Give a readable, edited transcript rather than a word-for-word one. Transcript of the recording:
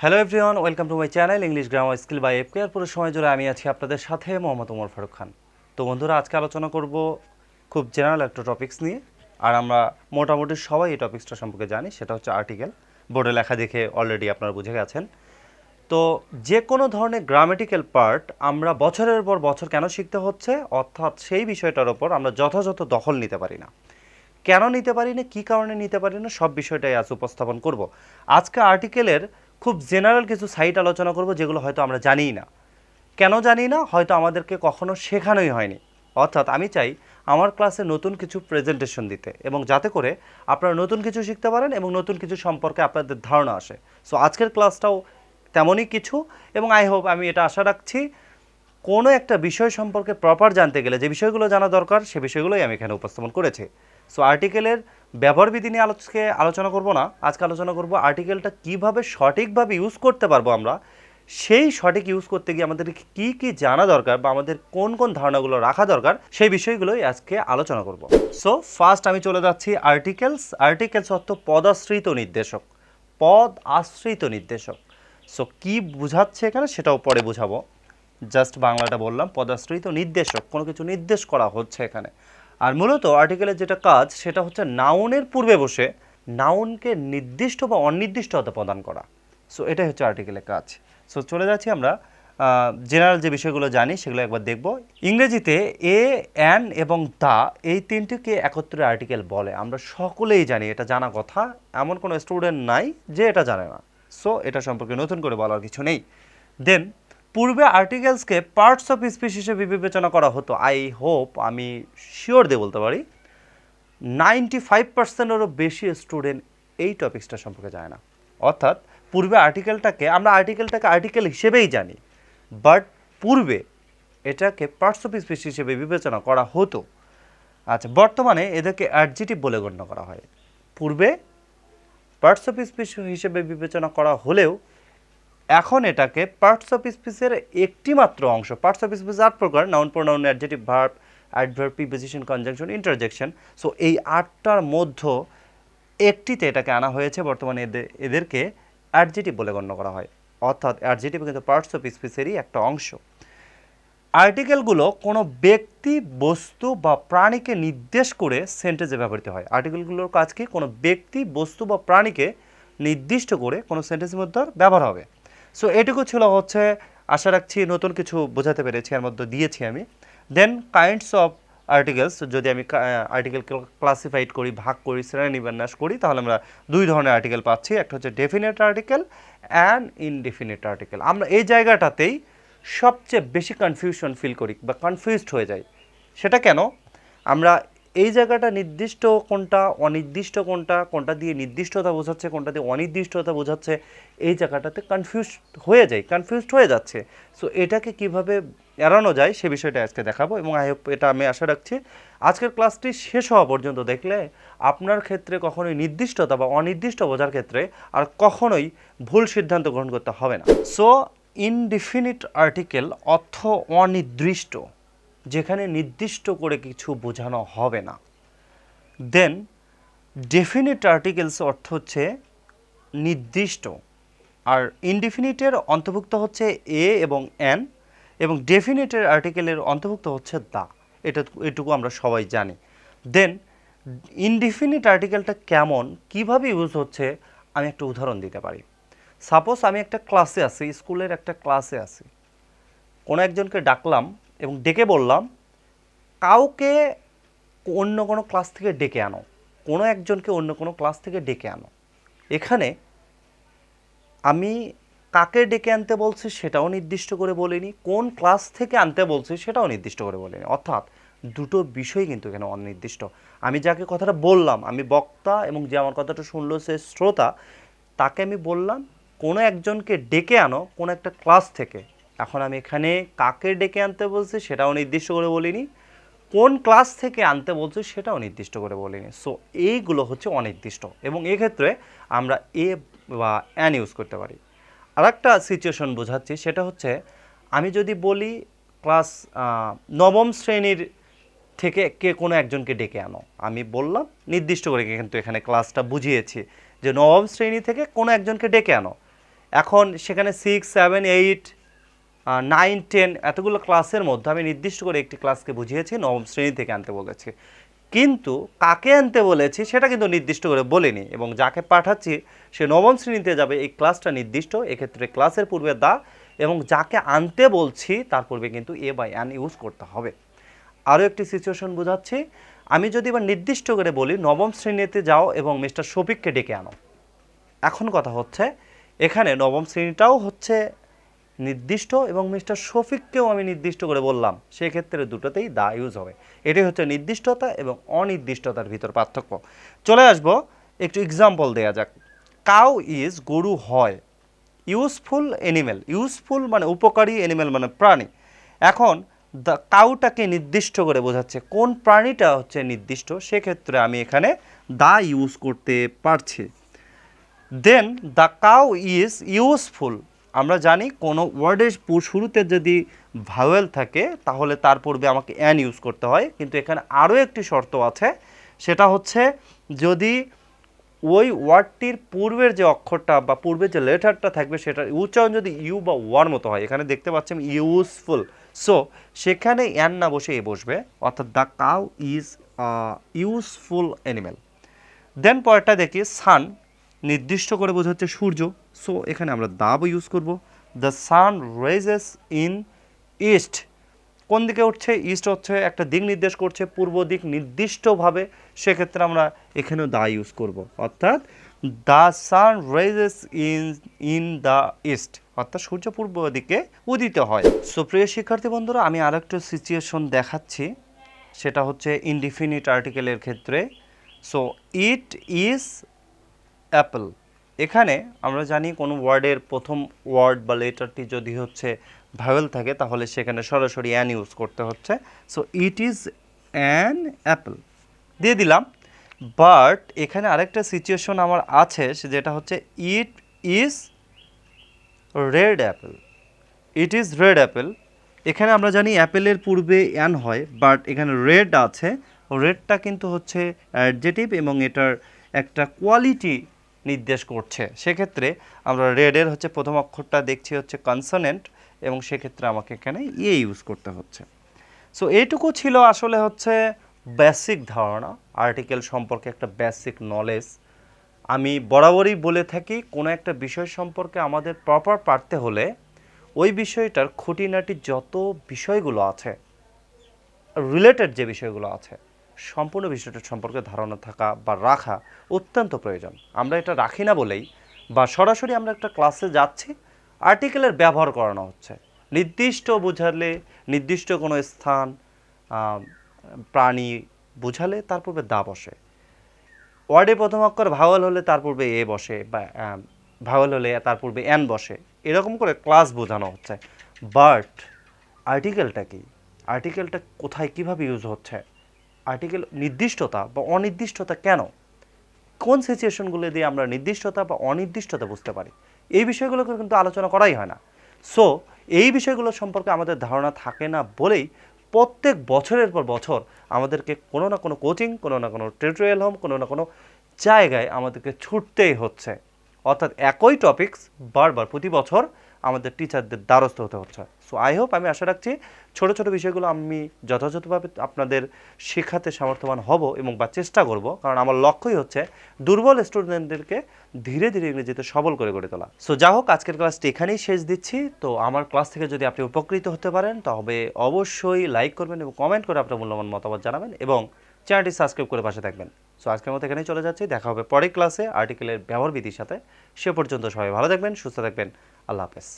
Hello everyone, welcome to my channel English grammar skill by FK. আর পুরো সময় জুড়ে আমি আছি আপনাদের সাথে মোহাম্মদ ওমর ফারুক খান। তো বন্ধুরা, আজকে আলোচনা করব খুব জেনারেল একটা টপিকস নিয়ে। আর আমরা মোটামুটি সবাই এই টপিক্সটা সম্পর্কে জানি, সেটা হচ্ছে আর্টিকেল। বোর্ডে লেখা দেখে অলরেডি আপনারা বুঝে গেছেন। তো যে কোনো ধরনের গ্রামেটিক্যাল পার্ট আমরা বছরের পর বছর কেন শিখতে হচ্ছে, অর্থাৎ সেই বিষয়টার ওপর আমরা যথাযথ দখল নিতে পারি না। কেন নিতে পারি না, কী কারণে নিতে পারি না, সব বিষয়টাই আজ উপস্থাপন করব। আজকে আর্টিকেলের খুব জেনারেল কিছু সাইট আলোচনা করব, যেগুলো হয়তো আমরা জানিই না। কেন জানি না, হয়তো আমাদেরকে কখনো শেখানোই হয়নি। অর্থাৎ আমি চাই আমার ক্লাসে নতুন কিছু প্রেজেন্টেশন দিতে, এবং যাতে করে আপনারা নতুন কিছু শিখতে পারেন এবং নতুন কিছু সম্পর্কে আপনাদের ধারণা আসে। সো আজকের ক্লাসটাও তেমনই কিছু, এবং আই হোপ, আমি এটা আশা রাখছি, কোনো একটা বিষয় সম্পর্কে প্রপার জানতে গেলে যে বিষয়গুলো জানা দরকার সে বিষয়গুলোই আমি এখানে উপস্থাপন করেছি। সো আর্টিকেলের ব্যবহারবিধি নিয়ে আজকে আলোচনা করব না, আজকে আলোচনা করব আর্টিকেলটা কিভাবে সঠিকভাবে ইউজ করতে পারবো আমরা। সেই সঠিক ইউজ করতে গিয়ে আমাদের কি কি জানা দরকার বা আমাদের কোন কোন ধারণাগুলো রাখা দরকার, সেই বিষয়গুলোই আজকে আলোচনা করব। সো ফার্স্ট আমি চলে যাচ্ছি আর্টিকেলস। আর্টিকেলস অর্থ পদাশ্রিত নির্দেশক, পদ আশ্রিত নির্দেশক। সো কি বোঝাচ্ছে এখানে সেটাও পরে বোঝাবো। জাস্ট বাংলাটা বললাম, পদাশ্রিত নির্দেশক, কোনো কিছু নির্দেশ করা হচ্ছে এখানে। আর মূলত আর্টিকেলের যেটা কাজ সেটা হচ্ছে নাউনের পূর্বে বসে নাউনকে নির্দিষ্ট বা অনির্দিষ্টতা প্রদান করা। সো এটাই হচ্ছে আর্টিকেলের কাজ। সো চলে যাচ্ছি আমরা জেনারেল যে বিষয়গুলো জানি সেগুলো একবার দেখব। ইংরেজিতে এ, অ্যান এবং দা, এই তিনটিকে একত্রে আর্টিকেল বলে। আমরা সকলেই জানি, এটা জানা কথা, এমন কোনো স্টুডেন্ট নাই যে এটা জানে না। সো এটা সম্পর্কে নতুন করে বলার কিছু নেই। দেন পূর্বে আর্টিকেলসকে পার্টস অফ স্পিচ হিসেবে বিবেচনা করা হতো। আই হোপ, আমি শিওর দিয়ে বলতে পারি 95%-এরও বেশি স্টুডেন্ট এই টপিক্সটা সম্পর্কে জানে না। অর্থাৎ পূর্বে আমরা আর্টিকেলটাকে আর্টিকেল হিসেবেই জানি, বাট পূর্বে এটাকে পার্টস অফ স্পিচ হিসেবে বিবেচনা করা হতো। আচ্ছা, বর্তমানে এদেরকে অ্যাডজেটিভ বলে গণ্য করা হয়। পূর্বে পার্টস অফ স্পিচ হিসেবে বিবেচনা করা হলেও এখন এটাকে পার্টস অফ স্পিচের একটি মাত্র অংশ। পার্টস অফ স্পিচ 8 প্রকার: noun, pronoun, adjective, verb, adverb, preposition, conjunction, interjection. So এই 8টার মধ্যে একটিতে এটাকে আনা হয়েছে। বর্তমানে এদেরকে অ্যাডজেক্টিভ বলে গণ্য করা হয়। অর্থাৎ অ্যাডজেক্টিভ কিন্তু পার্টস অফ স্পিচেরই একটা অংশ। আর্টিকেলগুলো কোনো ব্যক্তি, বস্তু বা প্রাণীকে নির্দেশ করে সেন্টেন্সে ব্যবহৃত হয়। আর্টিকেলগুলোর কাজ কি? কোনো ব্যক্তি, বস্তু বা প্রাণীকে নির্দিষ্ট করে কোনো সেন্টেন্সের মধ্যে ব্যবহার হবে। সো এটুকু ছিল হচ্ছে, আশা রাখছি নতুন কিছু বোঝাতে পেরেছি, এর মধ্যে দিয়েছি আমি। দেন কাইন্ডস অফ আর্টিকেলস, যদি আমি আর্টিকেল ক্লাসিফাইড করি, ভাগ করি, শ্রেণীবিন্যাস করি, তাহলে আমরা দুই ধরনের আর্টিকেল পাচ্ছি। একটা হচ্ছে definite article and indefinite article. আমরা এই জায়গাটাতেই সবচেয়ে বেশি কনফিউশন ফিল করি বা কনফিউজড হয়ে যাই। সেটা কেন? আমরা এই জায়গাটা নির্দিষ্ট কোনটা, অনির্দিষ্ট কোনটা, কোনটা দিয়ে নির্দিষ্টতা বোঝাচ্ছে, কোনটা দিয়ে অনির্দিষ্টতা বোঝাচ্ছে, এই জায়গাটাতে কনফিউজড হয়ে যাচ্ছে। সো এটাকে কিভাবে এড়ানো যায় সে বিষয়টা আজকে দেখাবো, এবং আই হোপ, এটা আমি আশা রাখছি আজকের ক্লাসটি শেষ হওয়া পর্যন্ত দেখলে আপনার ক্ষেত্রে কখনোই নির্দিষ্টতা বা অনির্দিষ্ট বোঝার ক্ষেত্রে আর কখনোই ভুল সিদ্ধান্ত গ্রহণ করতে হবে না। সো ইনডিফিনিট আর্টিকেল অর্থ অনির্দিষ্ট, যেখানে নির্দিষ্ট করে কিছু বোঝানো হবে না। দেন ডেফিনিট আর্টিকেলস অর্থ হচ্ছে নির্দিষ্ট, আর ইনডিফিনিটের অন্তর্ভুক্ত হচ্ছে এ এবং এন, এবং ডেফিনিটের আর্টিকেলের অন্তর্ভুক্ত হচ্ছে দা। এটুকু আমরা সবাই জানি। দেন ইনডিফিনিট আর্টিকেলটা কেমন, কিভাবে ইউজ হচ্ছে, আমি একটা উদাহরণ দিতে পারি। সাপোজ আমি একটা ক্লাসে আছি, স্কুলের একটা ক্লাসে আছি, কোনো একজনকে ডাকলাম এবং ডেকে বললাম কাউকে অন্য কোনো ক্লাস থেকে ডেকে আনো, কোনো একজনকে অন্য কোনো ক্লাস থেকে ডেকে আনো। এখানে আমি কাকে ডেকে আনতে বলছি সেটাও নির্দিষ্ট করে বলিনি, কোন ক্লাস থেকে আনতে বলছি সেটাও নির্দিষ্ট করে বলিনি। অর্থাৎ দুটো বিষয় কিন্তু এখানে অনির্দিষ্ট। আমি যাকে কথাটা বললাম, আমি বক্তা, এবং যে আমার কথাটা শুনলো সে শ্রোতা, তাকে আমি বললাম কোনো একজনকে ডেকে আনো কোনো একটা ক্লাস থেকে। এখন আমি এখানে কাকে ডেকে আনতে বলছি সেটাও নির্দিষ্ট করে বলিনি, কোন ক্লাস থেকে আনতে বলছি সেটাও নির্দিষ্ট করে বলিনি। সো এইগুলো হচ্ছে অনির্দিষ্ট, এবং এক্ষেত্রে আমরা এ বা অ্যান ইউজ করতে পারি। আর একটা সিচুয়েশন বোঝাচ্ছি, সেটা হচ্ছে আমি যদি বলি ক্লাস নবম শ্রেণীর থেকে কে কোনো একজনকে ডেকে আনো, আমি বললাম নির্দিষ্ট করে, কিন্তু এখানে ক্লাসটা বুঝিয়েছি যে নবম শ্রেণী থেকে কোনো একজনকে ডেকে আনো। এখন সেখানে 6, 7, 8, 9, 10 এতগুলো ক্লাসের মধ্যে আমি নির্দিষ্ট করে একটি ক্লাসকে বুঝিয়েছি, নবম শ্রেণী থেকে আনতে বলেছি, কিন্তু কাকে আনতে বলেছি সেটা কিন্তু নির্দিষ্ট করে বলিনি, এবং যাকে পাঠাচ্ছি সে নবম শ্রেণীতে যাবে এই ক্লাসটা নির্দিষ্ট, এক্ষেত্রে ক্লাসের পূর্বে দা, এবং যাকে আনতে বলছি তার পূর্বে কিন্তু এ বাই অ্যান ইউজ করতে হবে। আরও একটি সিচুয়েশন বোঝাচ্ছি, আমি যদি এবার নির্দিষ্ট করে বলি নবম শ্রেণীতে যাও এবং মিস্টার শফিককে ডেকে আনো, এখন কথা হচ্ছে এখানে নবম শ্রেণীটাও হচ্ছে নির্দিষ্ট এবং মিস্টার শফিককেও আমি নির্দিষ্ট করে বললাম, সেক্ষেত্রে দুটোতেই দা ইউজ হবে। এটাই হচ্ছে নির্দিষ্টতা এবং অনির্দিষ্টতার ভিতর পার্থক্য। চলে আসব, একটু এক্সাম্পল দেওয়া যাক। কাউ ইজ, গরু হয়, ইউজফুল অ্যানিমেল, ইউজফুল মানে উপকারী, অ্যানিমেল মানে প্রাণী। এখন দ্য কাউটাকে নির্দিষ্ট করে বোঝাচ্ছে, কোন প্রাণীটা হচ্ছে নির্দিষ্ট, সেক্ষেত্রে আমি এখানে দা ইউজ করতে পারছি। দেন দ্য কাউ ইজ ইউজফুল, আমরা জানি কোনো ওয়ার্ডের শুরুতে যদি ভাওয়েল থাকে তাহলে তার পূর্বে আমাকে অ্যান ইউজ করতে হয়, কিন্তু এখানে আরও একটি শর্ত আছে, সেটা হচ্ছে যদি ওই ওয়ার্ডটির পূর্বের যে অক্ষরটা বা পূর্বের যে লেটারটা থাকবে সেটার উচ্চারণ যদি ইউ বা ওয়ার মতো হয়, এখানে দেখতে পাচ্ছি আমি ইউজফুল, সো সেখানে অ্যান না বসে এ বসবে, অর্থাৎ the cow is useful animal. Then পরেরটা দেখি, সান নির্দিষ্ট করে বোঝাচ্ছে সূর্য, সো এখানে আমরা দাব ইউজ করব। The sun raises in east, কোন দিকে উঠছে, ইস্ট হচ্ছে একটা দিক নির্দেশ করছে, পূর্ব দিক নির্দিষ্টভাবে, সেক্ষেত্রে আমরা এখানেও দা ইউজ করব, অর্থাৎ the sun raises in the east, অর্থাৎ সূর্য পূর্ব দিকে উদিত হয়। সো প্রিয় শিক্ষার্থী বন্ধুরা, আমি আরেকটা সিচুয়েশন দেখাচ্ছি, সেটা হচ্ছে ইনডিফিনিট আর্টিকেলের ক্ষেত্রে। সো ইট ইজ অ্যাপল, এখানে আমরা জানি কোনো ওয়ার্ডের প্রথম ওয়ার্ড বা লেটারটি যদি হচ্ছে ভাওয়েল থাকে তাহলে সেখানে সরাসরি অ্যান ইউজ করতে হচ্ছে। So it is an Apple দিয়ে দিলাম, বাট এখানে আরেকটা সিচুয়েশন আমার আছে, যেটা হচ্ছে it is red Apple, it is red Apple, এখানে আমরা জানি অ্যাপেলের পূর্বে অ্যান হয়, বাট এখানে রেড আছে, রেডটা কিন্তু হচ্ছে অ্যাডজেটিভ এবং এটার একটা কোয়ালিটি নির্দেশ করছে, সেক্ষেত্রে আমরা রেডের হচ্ছে প্রথম অক্ষরটা দেখছি হচ্ছে কনসোনেন্ট, এবং সেক্ষেত্রে আমাকে এখানে ইয়ে ইউজ করতে হচ্ছে। সো এইটুকু ছিল আসলে হচ্ছে বেসিক ধারণা, আর্টিকেল সম্পর্কে একটা বেসিক নলেজ। আমি বরাবরই বলে থাকি কোনো একটা বিষয় সম্পর্কে আমাদের প্রপার পারতে হলে ওই বিষয়টার খুঁটিনাটি যত বিষয়গুলো আছে, রিলেটেড যে বিষয়গুলো আছে, সম্পূর্ণ বিষয়টার সম্পর্কে ধারণা থাকা বা রাখা অত্যন্ত প্রয়োজন। আমরা এটা রাখি না বলেই বা সরাসরি আমরা একটা ক্লাসে যাচ্ছি, আর্টিকেলের ব্যবহার করানো হচ্ছে, নির্দিষ্ট বোঝালে নির্দিষ্ট কোনো স্থান, প্রাণী বোঝালে তার পূর্বে দা বসে, ওয়ার্ডে প্রথম অক্ষর ভাওয়াল হলে তার পূর্বে এ বসে, বা ভাওয়াল হলে তার পূর্বে এন বসে, এরকম করে ক্লাস বোঝানো হচ্ছে। বাট আর্টিকেলটা কি, আর্টিকেলটা কোথায় কিভাবে ইউজ হচ্ছে, আর্টিকেল নির্দিষ্টতা বা অনির্দিষ্টতা কেন, কোন সিচুয়েশনগুলো দিয়ে আমরা নির্দিষ্টতা বা অনির্দিষ্টতা বুঝতে পারি, এই বিষয়গুলোকে কিন্তু আলোচনা করাই হয় না। সো এই বিষয়গুলো সম্পর্কে আমাদের ধারণা থাকে না বলেই প্রত্যেক বছরের পর বছর আমাদেরকে কোনো না কোনো কোচিং, কোনো না কোনো টিউটোরিয়াল হোম, কোনো না কোনো জায়গায় আমাদেরকে ছুটতেই হচ্ছে, অর্থাৎ একই টপিকস বারবার প্রতি বছর আমাদের টিচারদের দ্বারস্থ হতে হচ্ছে। সো আই হোপ, আমি আশা রাখছি ছোট ছোট বিষয়গুলো আমি যথাযথভাবে আপনাদের শেখাতে সামর্থ্যবান হব এবং বা চেষ্টা করব, কারণ আমার লক্ষ্যই হচ্ছে দুর্বল স্টুডেন্টদেরকে ধীরে ধীরে ইংরেজিতে সবল করে গড়ে তোলা। সো যা হোক, আজকের ক্লাসটি এখানেই শেষ দিচ্ছি। তো আমার ক্লাস থেকে যদি আপনি উপকৃত হতে পারেন তবে অবশ্যই লাইক করবেন এবং কমেন্ট করে আপনার মূল্যবান মতামত জানাবেন এবং চ্যানেলটি সাবস্ক্রাইব করে পাশে থাকবেন। সো আজকের মতো এখানেই চলে যাচ্ছি, দেখা হবে পরের ক্লাসে আর্টিকেলের ব্যবহার বিধির সাথে। সে পর্যন্ত সবাই ভালো থাকবেন, সুস্থ থাকবেন, আল্লাহ হাফেজ।